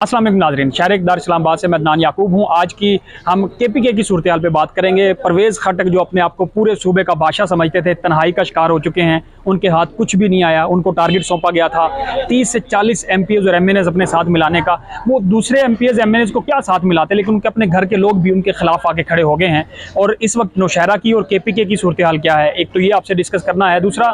अस्सलाम वालेकुम नाज़रीन, शहर इक़दार इस्लामाबाद से मैं अदनान याकूब हूँ। आज की हम केपीके की सूरत हाल पे बात करेंगे। परवेज़ खट्टक जो अपने आप को पूरे सूबे का बादशाह समझते थे, तन्हाई का शिकार हो चुके हैं। उनके हाथ कुछ भी नहीं आया। उनको टारगेट सौंपा गया था 30 से 40 MPs और MNAs अपने साथ मिलाने का। वो दूसरे MPs MNAs को क्या साथ मिलाते, लेकिन उनके अपने घर के लोग भी उनके खिलाफ आके खड़े हो गए हैं। और इस वक्त नौशहरा की और केपीके की सूरत हाल क्या है, एक तो ये आपसे डिस्कस करना है। दूसरा,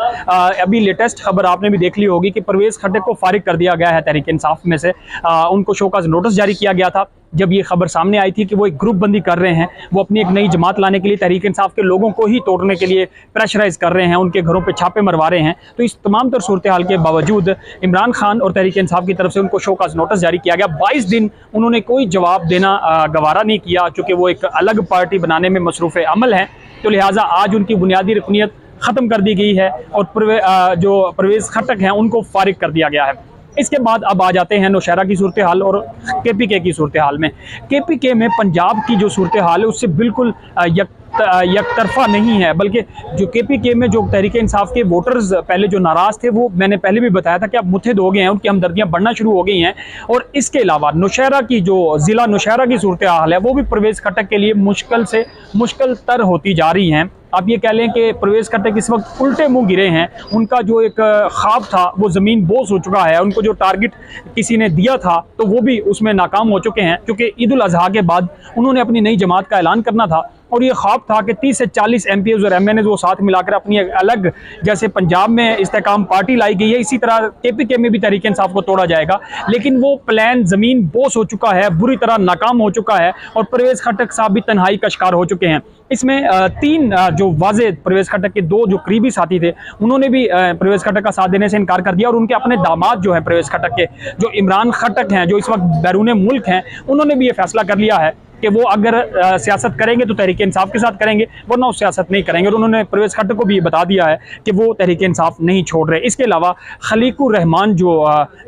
अभी लेटेस्ट खबर आपने भी देख ली होगी कि परवेज़ खट्टक को फारिग कर दिया गया है तहरीक इंसाफ में से। उनको शोकॉज नोटिस जारी किया गया था जब ये खबर सामने आई थी कि वो एक ग्रुप बंदी कर रहे हैं। वो अपनी एक नई जमात लाने के लिए तहरीक इंसाफ के लोगों को ही तोड़ने के लिए प्रेशराइज कर रहे हैं, उनके घरों पे छापे मरवा रहे हैं। तो इस तमाम तर सूरत हाल के बावजूद इमरान खान और तहरीक इंसाफ की तरफ से उनको शोकॉज नोटिस जारी किया गया। 22 दिन उन्होंने कोई जवाब देना गवारा नहीं किया, चूँकि वो एक अलग पार्टी बनाने में मसरूफ़ अमल हैं। तो लिहाजा आज उनकी बुनियादी रुकनीत ख़त्म कर दी गई है और जो परवेज़ खट्टक हैं उनको फारिग कर दिया गया है। इसके बाद अब आ जाते हैं नौशहरा की सूरत हाल और केपीके की सूरत हाल में। केपीके में पंजाब की जो सूरत हाल है उससे बिल्कुल यकतरफा नहीं है, बल्कि जो केपीके में जो तहरीक इंसाफ के वोटर्स पहले जो नाराज़ थे, वो मैंने पहले भी बताया था कि अब मुत्हिद हो गए हैं, उनकी हमदर्दियाँ बढ़ना शुरू हो गई हैं। और इसके अलावा नौशहरा की जो ज़िला नौशहरा की सूरत हाल है वो भी परवेज़ खट्टक के लिए मुश्किल से मुश्किल तर होती जा रही हैं। आप ये कह लें कि परवेज़ खट्टक इस वक्त उल्टे मुंह गिरे हैं। उनका जो एक ख्वाब था वो ज़मीन बोस हो चुका है। उनको जो टारगेट किसी ने दिया था तो वो भी उसमें नाकाम हो चुके हैं, क्योंकि ईद उल अज़हा के बाद उन्होंने अपनी नई जमात का ऐलान करना था और ये ख्वाब था कि 30 से 40 MPs और MNAs वो साथ मिलाकर अपनी एक अलग, जैसे पंजाब में इस्तेकाम पार्टी लाई गई है, इसी तरह केपीके में भी तहरीक इंसाफ को तोड़ा जाएगा। लेकिन वो प्लान ज़मीन बोस हो चुका है, बुरी तरह नाकाम हो चुका है और परवेज़ खट्टक साहब भी तन्हाई का शिकार हो चुके हैं। इसमें तीन जो वाज़े परवेज़ खट्टक के दो जो करीबी साथी थे उन्होंने भी परवेज़ खट्टक का साथ देने से इनकार कर दिया और उनके अपने दामाद जो है परवेज़ खट्टक के, जो इमरान खट्टक हैं, जो इस वक्त बैरून मुल्क हैं, उन्होंने भी ये फैसला कर लिया है कि वो अगर सियासत करेंगे तो तहरीक इंसाफ के साथ करेंगे, वरना वो सियासत नहीं करेंगे। और उन्होंने परवेज़ खट्टक को भी ये बता दिया है कि वो तहरीक इंसाफ नहीं छोड़ रहे। इसके अलावा खलीकुर रहमान जो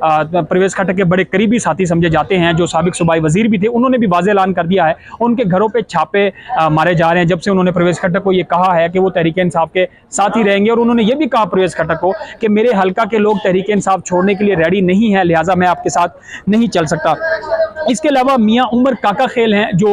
परवेज़ खट्टक के बड़े करीबी साथी समझे जाते हैं, जो साबिक सूबाई वजीर भी थे, उन्होंने भी वाज़ेह ऐलान कर दिया है। उनके घरों पर छापे मारे जा रहे हैं जब से उन्होंने परवेज़ खट्टक को ये कहा है कि वो तहरीक इंसाफ के साथ ही रहेंगे। और उन्होंने ये भी कहा परवेज़ खट्टक को कि मेरे हल्का के लोग तहरीक इंसाफ छोड़ने के लिए रेडी नहीं है, लिहाजा मैं आपके साथ नहीं चल सकता। इसके अलावा मियाँ उमर काका खेल हैं, जो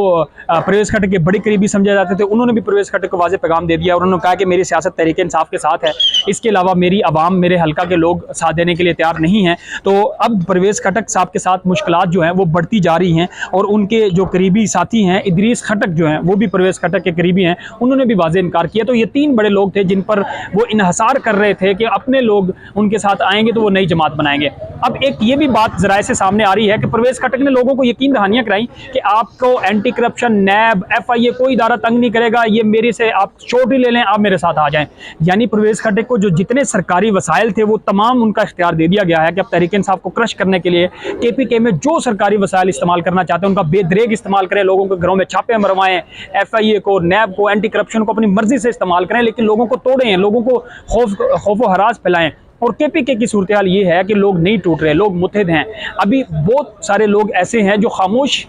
परवेज़ खट्टक के बड़े करीबी समझे जाते थे, उन्होंने भी परवेज़ खट्टक को वाज़ेह पैगाम दे दिया और उन्होंने कहा कि मेरी सियासत तहरीक इंसाफ के साथ है, इसके अलावा मेरी आवाम, मेरे हल्का के लोग साथ देने के लिए तैयार नहीं हैं। तो अब परवेज़ खट्टक साहब के साथ मुश्किलात जो हैं वो बढ़ती जा रही हैं और उनके जो करीबी साथी हैं इदरीस खट्टक जो हैं वो भी परवेज़ खट्टक के करीबी हैं, उन्होंने भी वाज़ेह इनकार किया। तो ये तीन बड़े लोग थे जिन पर वो इन्हसार कर रहे थे कि अपने लोग उनके साथ आएंगे तो वो नई जमात बनाएंगे। अब एक ये भी बात ज़राए से सामने आ रही है कि परवेज़ खट्टक ने लोगों को यकीन दहानियाँ कराई कि आपको एंटी करप्शन, नैब, FIA कोई इदारा तंग नहीं करेगा, ये मेरे से आप छोटी ले लें, आप मेरे साथ आ जाएं। यानी परवेज़ खट्टक को जो जितने सरकारी वसाइल थे वो तमाम उनका इख्तियार दे दिया गया है कि अब तहरीक इंसाफ को क्रश करने के लिए केपीके में जो सरकारी वसाइल इस्तेमाल करना चाहते हैं उनका बेदरेग इस्तेमाल करें, लोगों के घरों में छापे मरवाएं, FIA को, नैब को, एंटी करप्शन को अपनी मर्जी से इस्तेमाल करें, लेकिन लोगों को तोड़ें, लोगों को खौफ व हरास फैलाएं। और केपीके की सूरत हाल ये है कि लोग नहीं टूट रहे, लोग मुत्हिद हैं। अभी बहुत सारे लोग ऐसे हैं जो खामोश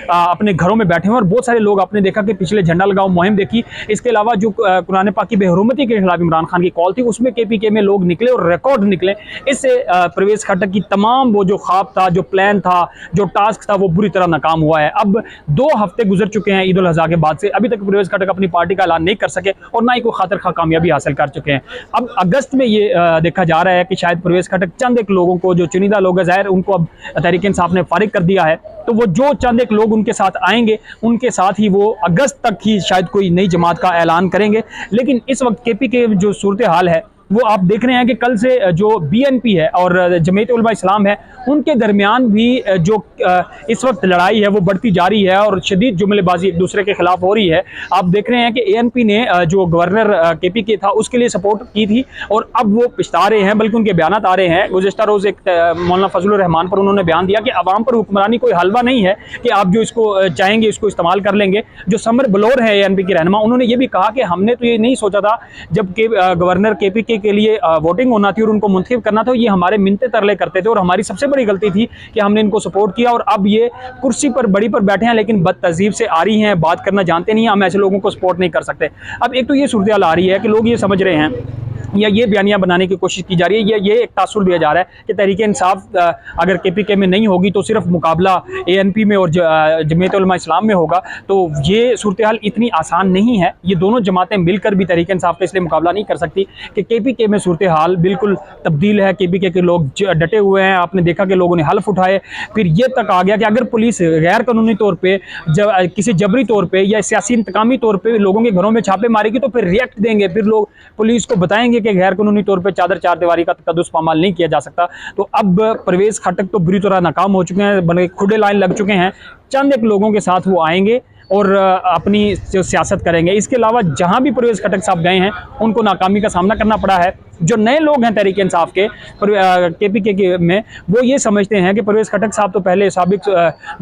अपने घरों में बैठे हैं और बहुत सारे लोग आपने देखा कि पिछले झंडा लगाओ मुहिम देखी। इसके अलावा जो कुरान पाक की बेहुरमती के खिलाफ इमरान खान की कॉल थी उसमें केपीके में लोग निकले और रिकॉर्ड निकले। इससे परवेज़ खट्टक की तमाम वो जो ख्वाब था, जो प्लान था, जो टास्क था, वो बुरी तरह नाकाम हुआ है। अब 2 हफ्ते गुजर चुके हैं ईद उल अज़हा के बाद से, अभी तक परवेज़ खट्टक अपनी पार्टी का ऐलान नहीं कर सके और ना ही कोई खातिर खा कामयाबी हासिल कर चुके हैं। अब अगस्त में ये देखा जा रहा है कि शायद परवेज़ खट्टक चंद एक लोगों को, जो चुनिंदा लोग हैं, ज़ाहिर उनको अब तहरीक इंसाफ ने फारिग कर दिया है, तो वो जो चंद एक लोग उनके साथ आएंगे उनके साथ ही वो अगस्त तक ही शायद कोई नई जमात का ऐलान करेंगे। लेकिन इस वक्त केपीके जो सूरत हाल है वो आप देख रहे हैं कि कल से जो BNP है और जमीयत उलमा इस्लाम है उनके दरमियान भी जो इस वक्त लड़ाई है वो बढ़ती जा रही है और शदीद जुमलेबाजी एक दूसरे के खिलाफ हो रही है। आप देख रहे हैं कि ANP ने जो गवर्नर केपीके था उसके लिए सपोर्ट की थी और अब वो पछता रहे हैं, बल्कि उनके बयान आ रहे हैं। गुज़िश्ता रोज़ एक मौलाना फजलुर रहमान पर उन्होंने बयान दिया कि अवाम पर हुक्मरानी कोई हलवा नहीं है कि आप जो इसको चाहेंगे इसको इस्तेमाल कर लेंगे। जो समर बलोर है ANP की रहनुमा, उन्होंने ये भी कहा कि हमने तो ये नहीं सोचा था जब गवर्नर केपीके के लिए वोटिंग होना थी और उनको मुंतखब करना था, ये हमारे मिन्नते तरले करते थे और हमारी सबसे बड़ी गलती थी कि हमने इनको सपोर्ट किया। और अब ये कुर्सी पर बड़ी पर बैठे हैं लेकिन बद तहजीब से आ रही हैं, बात करना जानते नहीं हैं, हम ऐसे लोगों को सपोर्ट नहीं कर सकते। अब एक तो ये सूरत हाल आ रही है कि लोग ये समझ रहे हैं या ये बयानियां बनाने की कोशिश की जा रही है, ये एक तासुर दिया जा रहा है कि तहरीक इंसाफ अगर केपीके में नहीं होगी तो सिर्फ मुकाबला एएनपी में और जमीयत उलमा इस्लाम में होगा। तो ये सूरत हाल इतनी आसान नहीं है। ये दोनों जमातें मिलकर भी तहरीक इंसाफ का इसलिए मुकाबला नहीं कर सकती कि केपीके में सूरत हाल बिल्कुल तब्दील है। केपीके के लोग डटे हुए हैं। आपने देखा कि लोगों ने हल्फ उठाए, फिर ये तक आ गया कि अगर पुलिस गैर कानूनी तौर पर किसी जबरी तौर पर या सियासी इंतकामी तौर पर लोगों के घरों में छापे मारेगी तो फिर रिएक्ट देंगे, फिर लोग पुलिस को बताएंगे कि गैर कानूनी तौर पे चादर चार दीवारी का तकद्दुस पामाल नहीं किया जा सकता। तो अब परवेज खटक तो बुरी तरह नाकाम हो चुके हैं, बल्कि खुले लाइन लग चुके हैं। चंद एक लोगों के साथ वो आएंगे और अपनी जो सियासत करेंगे। इसके अलावा जहां भी परवेज खटक साहब गए हैं उनको नाकामी का सामना करना पड़ा है। जो नए लोग हैं तहरीक इंसाफ के केपीके में, वो ये समझते हैं कि परवेज खटक साहब तो पहले साबिक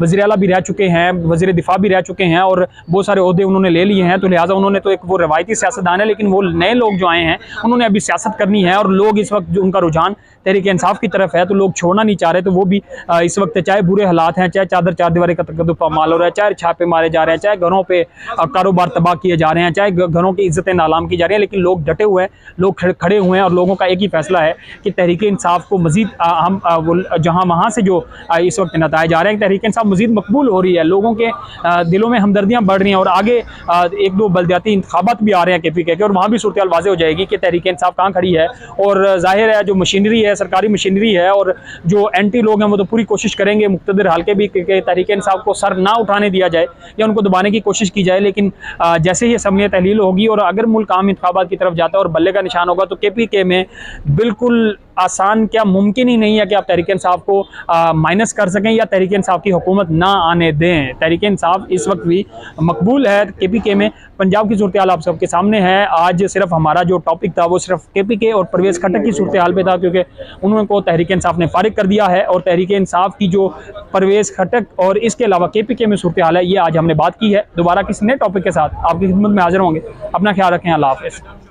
वज़ीर आला भी रह चुके हैं, वज़ीर दिफा भी रह चुके हैं और बहुत सारे ओहदे उन्होंने ले लिए हैं, तो लिहाजा उन्होंने तो एक वो रवायती सियासतदान है। लेकिन वो नए लोग जो आए हैं उन्होंने अभी सियासत करनी है और लोग इस वक्त जो उनका रुझान तहरीक इंसाफ की तरफ है, तो लोग छोड़ना नहीं चाह रहे। तो वो भी इस वक्त चाहे बुरे हालात हैं, चाहे चादर चार दीवारी का तकद्दुस पामाल हो रहा है, चाहे छापे मारे जा रहे हैं, चाहे घरों पे कारोबार तबाह किए जा रहे हैं, चाहे घरों की इज्जतें नालाम की जा रही हैं, लेकिन लोग डटे हुए हैं, लोग खड़े हुए हैं और लोगों का एक ही फैसला है कि तहरीक इंसाफ को मजीद हम जहां वहां से जो इस वक्त नताए जा रहे हैं, तहरीक इंसाफ मजीद मकबूल हो रही है, लोगों के दिलों में हमदर्दियां बढ़ रही हैं और आगे एक दो बल्दियाती इंतखाबात भी आ रहे हैं केपीके के, और वहां भी सूरत हाल वाज़ेह हो जाएगी कि तहरीक इंसाफ कहाँ खड़ी है। और जाहिर है जो मशीनरी है, सरकारी मशीनरी है, और जो एंटी लोग हैं वो तो पूरी कोशिश करेंगे मुक़्तदिर हल्के भी कि तहरीक इंसाफ को सर ना उठाने दिया जाए या उनको दबाने की कोशिश की जाए। लेकिन जैसे ही असम्बली तहलील होगी और अगर मुल्क आम इंतखाबात की तरफ जाता है और बल्ले का निशान होगा, तो केपीके में बिल्कुल आसान क्या मुमकिन ही नहीं है कि आप तहरीक इंसाफ को माइनस कर सकें या तहरीक इंसाफ की हुकूमत ना आने दें। तहरीक इंसाफ इस वक्त भी मकबूल है केपीके में। पंजाब की सूरत हाल आप सबके सामने है। आज सिर्फ हमारा जो टॉपिक था वो सिर्फ केपीके और परवेज खटक की सूरत हाल पे था, क्योंकि उनको तहरीक इंसाफ ने फारिग कर दिया है और तहरीक इंसाफ की जो परवेज खटक और इसके अलावा केपीके में सूरत हाल है, ये आज हमने बात की है। दोबारा किसी नए टॉपिक के साथ आपकी खिदमत में हाजिर होंगे। अपना ख्याल रखें। अल्लाह हाफ़िज़।